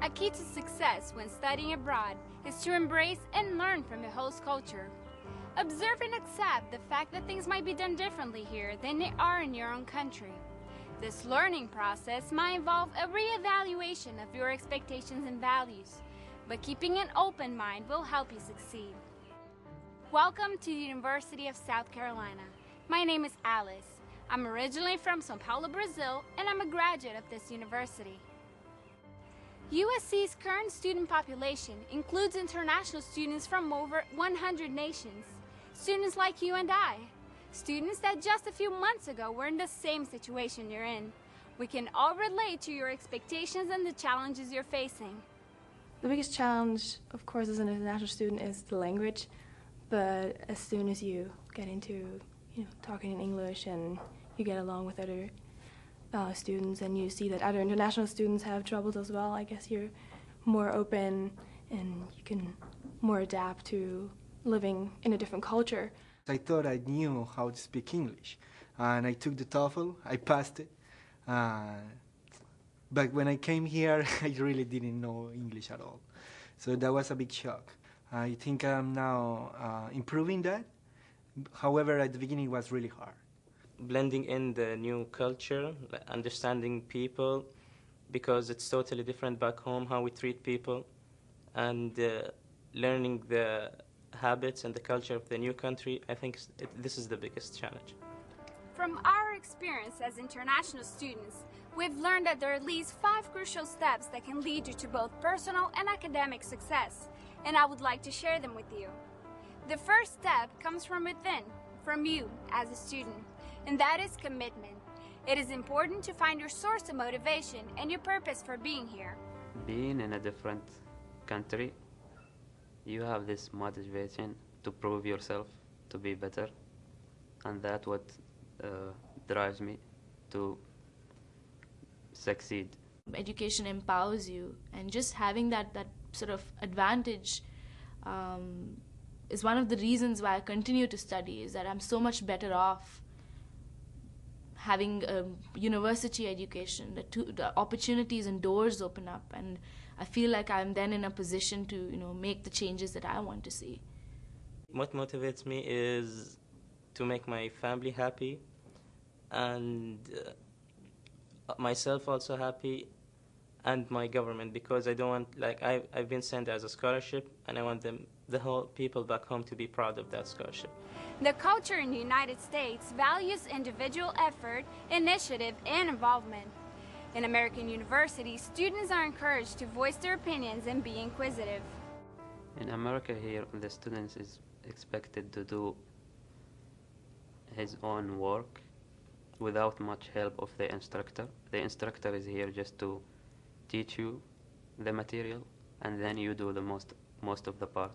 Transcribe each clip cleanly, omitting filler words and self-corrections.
A key to success when studying abroad is to embrace and learn from the host culture. Observe and accept the fact that things might be done differently here than they are in your own country. This learning process might involve a re-evaluation of your expectations and values, but keeping an open mind will help you succeed. Welcome to the University of South Carolina. My name is Alice. I'm originally from São Paulo, Brazil, and I'm a graduate of this university. USC's current student population includes international students from over 100 nations. Students like you and I. Students that just a few months ago were in the same situation you're in. We can all relate to your expectations and the challenges you're facing. The biggest challenge, of course, as an international student is the language. But as soon as you get into, talking in English and you get along with other students and you see that other international students have troubles as well, I guess you're more open and you can more adapt to living in a different culture. I thought I knew how to speak English, and I took the TOEFL, I passed it, but when I came here, I really didn't know English at all. So that was a big shock. I think I'm now improving that. However, at the beginning it was really hard. Blending in the new culture, understanding people, because it's totally different back home, how we treat people, and learning the habits and the culture of the new country. I think this is the biggest challenge. From our experience as international students, we've learned that there are at least 5 crucial steps that can lead you to both personal and academic success, and I would like to share them with you. The first step comes from within, from you as a student, and that is commitment. It is important to find your source of motivation and your purpose for being here. Being in a different country, you have this motivation to prove yourself, to be better, and that's what drives me to succeed. Education empowers you, and just having that sort of advantage is one of the reasons why I continue to study, is that I'm so much better off having a university education. The opportunities and doors open up, and I feel like I'm then in a position to make the changes that I want to see. What motivates me is to make my family happy and myself also happy, and my government, because I don't want, I've been sent as a scholarship, and I want the whole people back home to be proud of that scholarship. The culture in the United States values individual effort, initiative, and involvement. In American universities, students are encouraged to voice their opinions and be inquisitive. In America here, the student is expected to do his own work without much help of the instructor. The instructor is here just to teach you the material, and then you do the most of the part.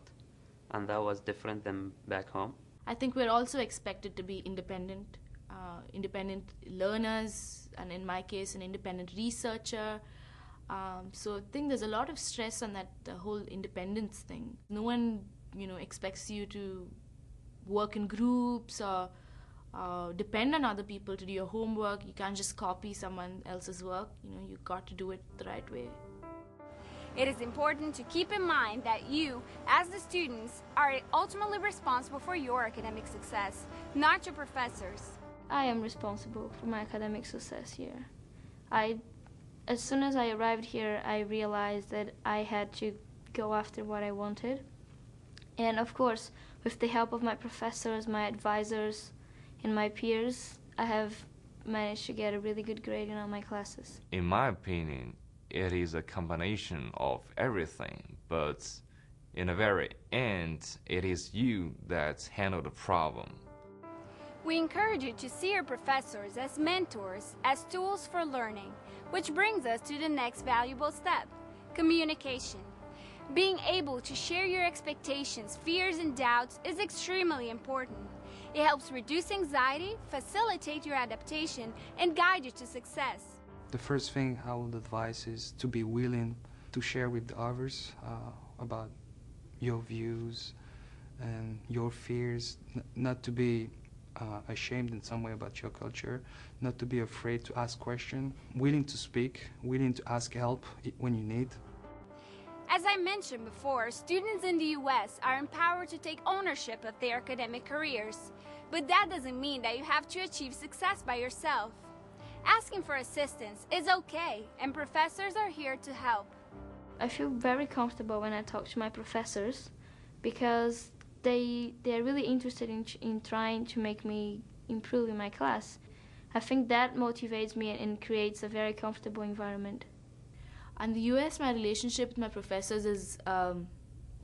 And that was different than back home. I think we're also expected to be independent learners, and in my case, an independent researcher. So I think there's a lot of stress on the whole independence thing. No one, expects you to work in groups or depend on other people to do your homework. You can't just copy someone else's work. You've got to do it the right way. It is important to keep in mind that you, as the students, are ultimately responsible for your academic success, not your professors. I am responsible for my academic success here. As soon as I arrived here, I realized that I had to go after what I wanted. And of course, with the help of my professors, my advisors, and my peers, I have managed to get a really good grade in all my classes. In my opinion, it is a combination of everything, but in the very end, it is you that handle the problem. We encourage you to see your professors as mentors, as tools for learning, which brings us to the next valuable step, communication. Being able to share your expectations, fears, and doubts is extremely important. It helps reduce anxiety, facilitate your adaptation, and guide you to success. The first thing I would advise is to be willing to share with others about your views and your fears, not to be ashamed in some way about your culture, not to be afraid to ask questions, willing to speak, willing to ask help when you need. As I mentioned before, students in the U.S. are empowered to take ownership of their academic careers, but that doesn't mean that you have to achieve success by yourself. Asking for assistance is okay, and professors are here to help. I feel very comfortable when I talk to my professors because they're really interested in trying to make me improve in my class. I think that motivates me and creates a very comfortable environment. In the US, my relationship with my professors is a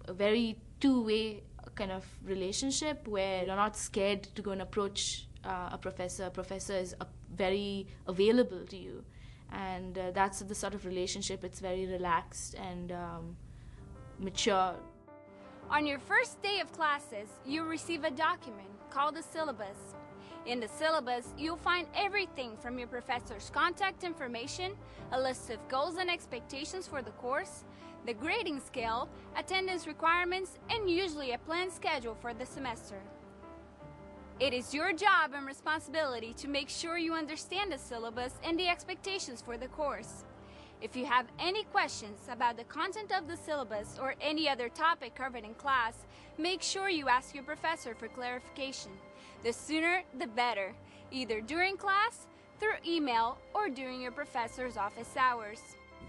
very two-way kind of relationship where you're not scared to go and approach a professor. A professor is very available to you. And that's the sort of relationship. It's very relaxed and mature. On your first day of classes, you'll receive a document called a syllabus. In the syllabus, you'll find everything from your professor's contact information, a list of goals and expectations for the course, the grading scale, attendance requirements, and usually a planned schedule for the semester. It is your job and responsibility to make sure you understand the syllabus and the expectations for the course. If you have any questions about the content of the syllabus or any other topic covered in class, make sure you ask your professor for clarification. The sooner, the better, either during class, through email, or during your professor's office hours.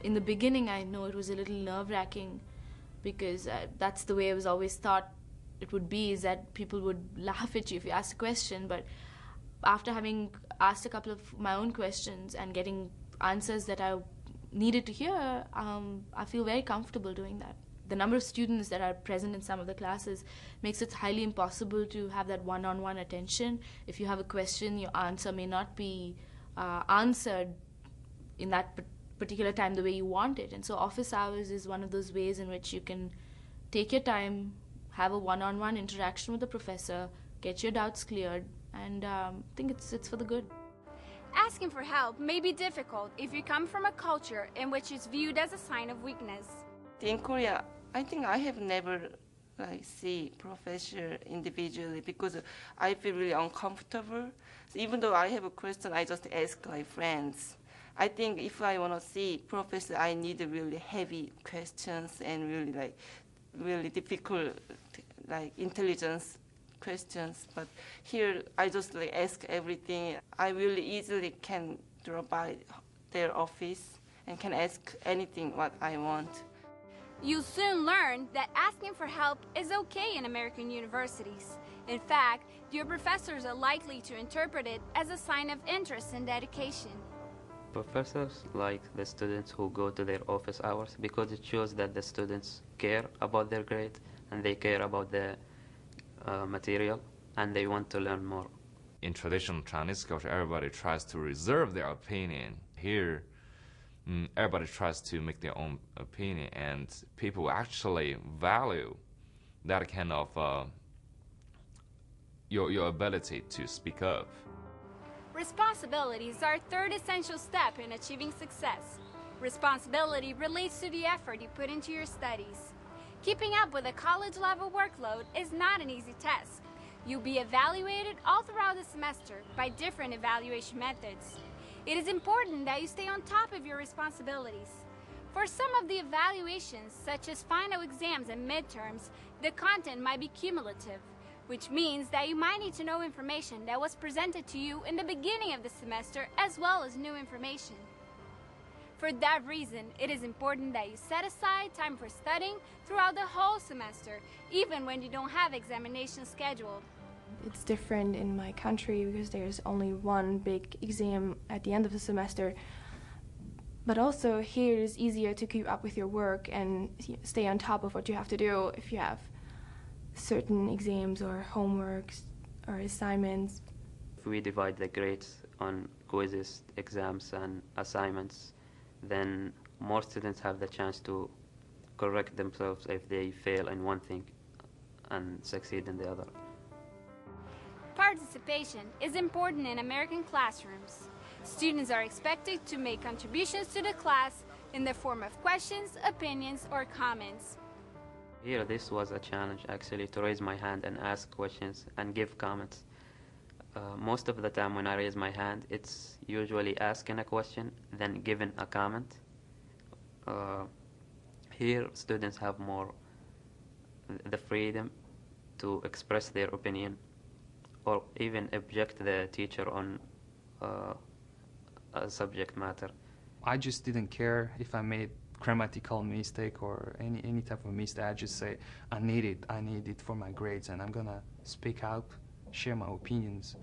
In the beginning, I know it was a little nerve-wracking because that's the way I was always thought it would be, is that people would laugh at you if you asked a question. But after having asked a couple of my own questions and getting answers that I needed to hear, I feel very comfortable doing that. The number of students that are present in some of the classes makes it highly impossible to have that one-on-one attention. If you have a question, your answer may not be answered in that particular time the way you want it. And so office hours is one of those ways in which you can take your time, have a one-on-one interaction with the professor, get your doubts cleared, and I think it's for the good. Asking for help may be difficult if you come from a culture in which it's viewed as a sign of weakness. In Korea, I think I have never see professor individually because I feel really uncomfortable. So even though I have a question, I just ask my friends. I think if I want to see professor, I need really heavy questions and really difficult intelligence questions. But here, I just ask everything. I really easily can drop by their office and can ask anything what I want. You'll soon learn that asking for help is okay in American universities. In fact, your professors are likely to interpret it as a sign of interest and dedication. Professors like the students who go to their office hours because it shows that the students care about their grade and they care about the material and they want to learn more. In traditional Chinese culture, everybody tries to reserve their opinion. Here, everybody tries to make their own opinion, and people actually value that kind of your ability to speak up. Responsibilities are a third essential step in achieving success. Responsibility relates to the effort you put into your studies. Keeping up with a college-level workload is not an easy task. You'll be evaluated all throughout the semester by different evaluation methods. It is important that you stay on top of your responsibilities. For some of the evaluations, such as final exams and midterms, the content might be cumulative, which means that you might need to know information that was presented to you in the beginning of the semester as well as new information. For that reason, it is important that you set aside time for studying throughout the whole semester, even when you don't have examinations scheduled. It's different in my country because there's only one big exam at the end of the semester. But also here it's easier to keep up with your work and stay on top of what you have to do if you have certain exams or homeworks or assignments. If we divide the grades on quizzes, exams, and assignments, then more students have the chance to correct themselves if they fail in one thing and succeed in the other. Participation is important in American classrooms. Students are expected to make contributions to the class in the form of questions, opinions, or comments. Here, this was a challenge actually, to raise my hand and ask questions and give comments. Most of the time when I raise my hand, it's usually asking a question, then giving a comment. Here, students have more the freedom to express their opinion or even object the teacher on a subject matter. I just didn't care if I made grammatical mistake or any type of mistake. I just say, I need it for my grades, and I'm gonna speak out, share my opinions.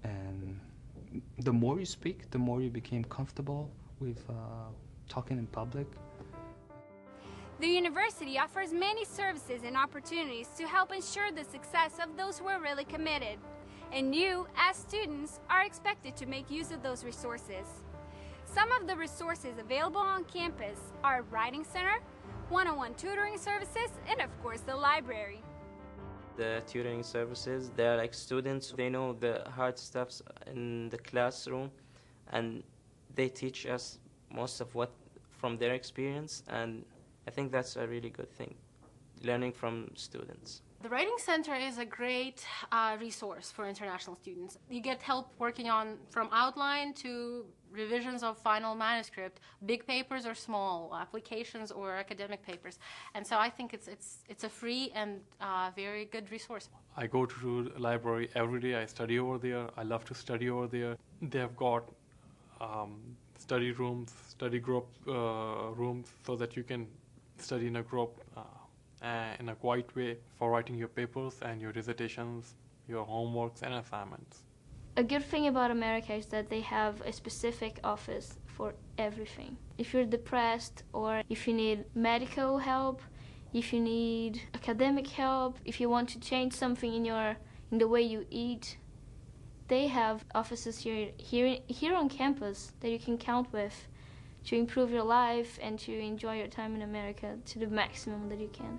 And the more you speak, the more you become comfortable with talking in public. The university offers many services and opportunities to help ensure the success of those who are really committed. And you, as students, are expected to make use of those resources. Some of the resources available on campus are Writing Center, one-on-one tutoring services, and of course the library. The tutoring services, they're like students, they know the hard stuffs in the classroom, and they teach us most of what from their experience, and I think that's a really good thing, learning from students. The Writing Center is a great resource for international students. You get help working on from outline to revisions of final manuscript, big papers or small, applications or academic papers. And so I think it's a free and very good resource. I go to the library every day. I study over there. I love to study over there. They have got study rooms, study group rooms, so that you can study in a group in a quiet way for writing your papers and your dissertations, your homeworks and assignments. A good thing about America is that they have a specific office for everything. If you're depressed, or if you need medical help, if you need academic help, if you want to change something in the way you eat, they have offices here on campus that you can count with to improve your life and to enjoy your time in America to the maximum that you can.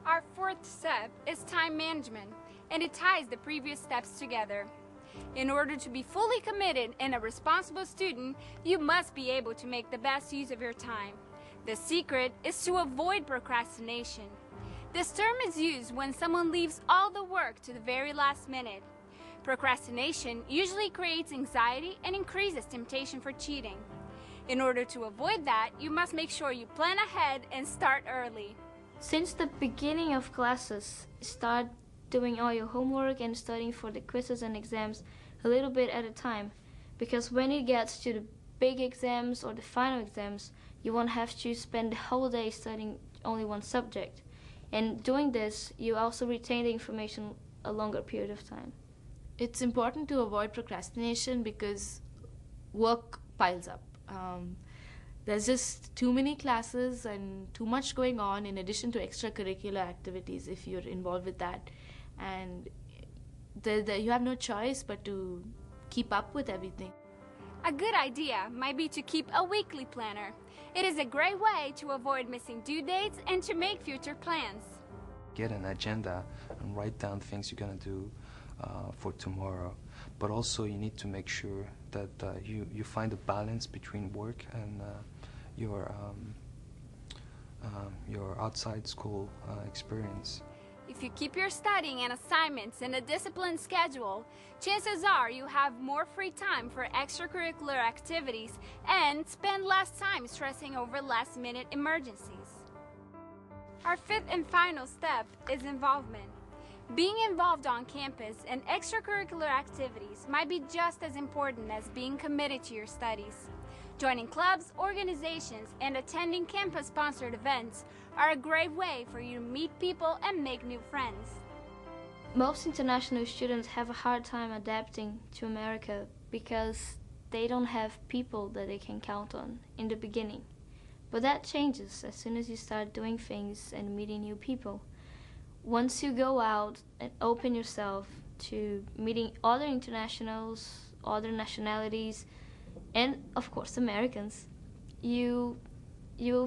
Our fourth step is time management, and it ties the previous steps together. In order to be fully committed and a responsible student, you must be able to make the best use of your time. The secret is to avoid procrastination. This term is used when someone leaves all the work to the very last minute. Procrastination usually creates anxiety and increases temptation for cheating. In order to avoid that, you must make sure you plan ahead and start early. Since the beginning of classes, start doing all your homework and studying for the quizzes and exams a little bit at a time, because when it gets to the big exams or the final exams, you won't have to spend the whole day studying only one subject. And doing this, you also retain the information a longer period of time. It's important to avoid procrastination because work piles up. There's just too many classes and too much going on in addition to extracurricular activities if you're involved with that. And you have no choice but to keep up with everything. A good idea might be to keep a weekly planner. It is a great way to avoid missing due dates and to make future plans. Get an agenda and write down things you're going to do for tomorrow. But also you need to make sure that you find a balance between work and your outside school experience. If you keep your studying and assignments in a disciplined schedule, chances are you have more free time for extracurricular activities and spend less time stressing over last-minute emergencies. Our fifth and final step is involvement. Being involved on campus in extracurricular activities might be just as important as being committed to your studies. Joining clubs, organizations, and attending campus-sponsored events are a great way for you to meet people and make new friends. Most international students have a hard time adapting to America because they don't have people that they can count on in the beginning. But that changes as soon as you start doing things and meeting new people. Once you go out and open yourself to meeting other internationals, other nationalities, and of course Americans, you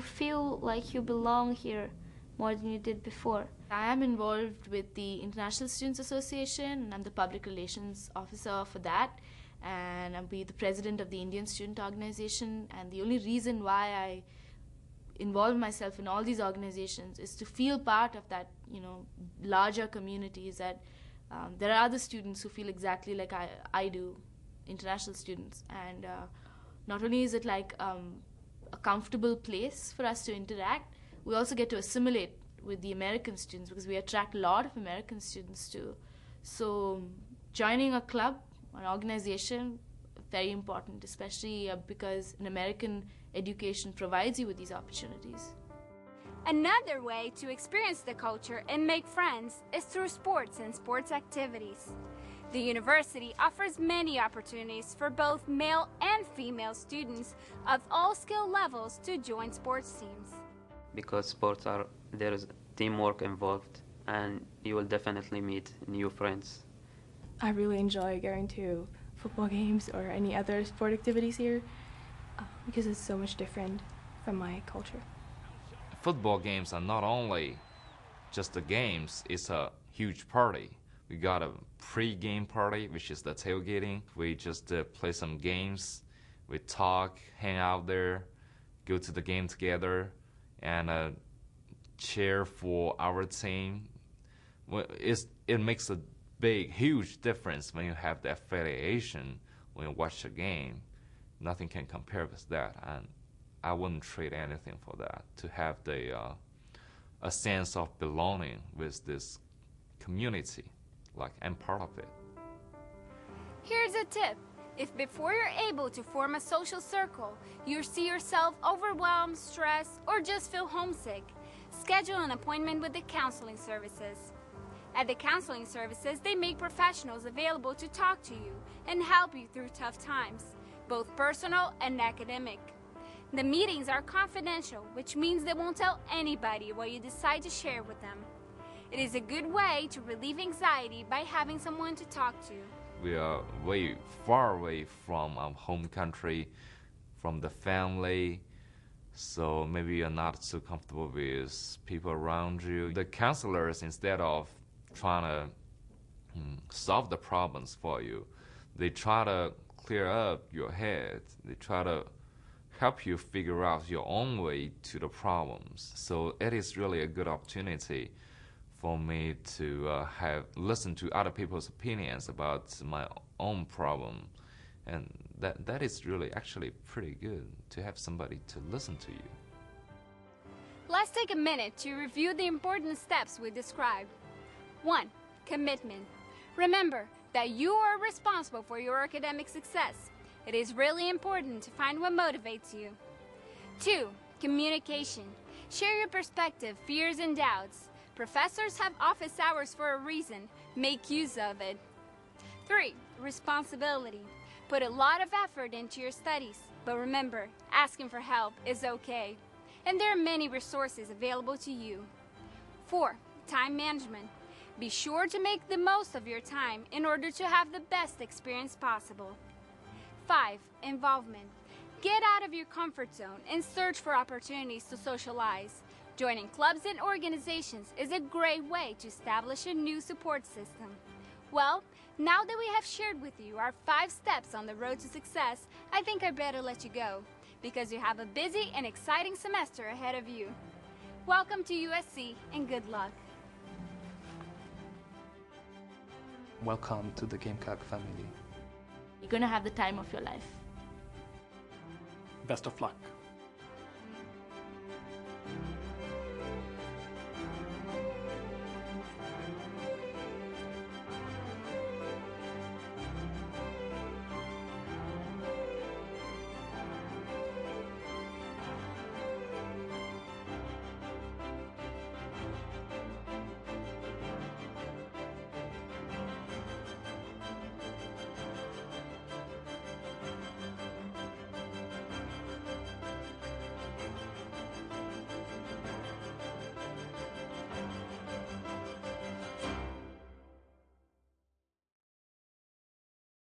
feel like you belong here more than you did before. I am involved with the International Students Association, and I'm the public relations officer for that, and I'll be the president of the Indian Student Organization. And the only reason why I involve myself in all these organizations is to feel part of that, larger communities, that there are other students who feel exactly like I do, international students. And not only is it like a comfortable place for us to interact. We also get to assimilate with the American students because we attract a lot of American students too. So joining a club, an organization, very important, especially because an American education provides you with these opportunities. Another way to experience the culture and make friends is through sports and sports activities. The university offers many opportunities for both male and female students of all skill levels to join sports teams. Because sports there is teamwork involved, and you will definitely meet new friends. I really enjoy going to football games or any other sport activities here because it's so much different from my culture. Football games are not only just the games, it's a huge party. We got a pre-game party, which is the tailgating. We just play some games, we talk, hang out there, go to the game together, and cheer for our team. Well, it makes a huge difference when you have the affiliation when you watch a game. Nothing can compare with that, and I wouldn't trade anything for that. To have a sense of belonging with this community, like I'm part of it. Here's a tip. If before you're able to form a social circle, you see yourself overwhelmed, stressed, or just feel homesick, schedule an appointment with the counseling services. At the counseling services, they make professionals available to talk to you and help you through tough times, both personal and academic. The meetings are confidential, which means they won't tell anybody what you decide to share with them. It is a good way to relieve anxiety by having someone to talk to. We are way far away from our home country, from the family, so maybe you're not so comfortable with people around you. The counselors, instead of trying to solve the problems for you, they try to clear up your head. They try to help you figure out your own way to the problems. So it is really a good opportunity for me to listen to other people's opinions about my own problem. And that is really actually pretty good to have somebody to listen to you. Let's take a minute to review the important steps we described. 1. Commitment. Remember that you are responsible for your academic success. It is really important to find what motivates you. 2. Communication. Share your perspective, fears, and doubts. Professors have office hours for a reason. Make use of it. 3. Responsibility. Put a lot of effort into your studies, but remember, asking for help is okay. And there are many resources available to you. 4. Time management. Be sure to make the most of your time in order to have the best experience possible. 5. Involvement. Get out of your comfort zone and search for opportunities to socialize. Joining clubs and organizations is a great way to establish a new support system. Well, now that we have shared with you our 5 steps on the road to success, I think I better let you go, because you have a busy and exciting semester ahead of you. Welcome to USC and good luck. Welcome to the Gamecock family. You're going to have the time of your life. Best of luck.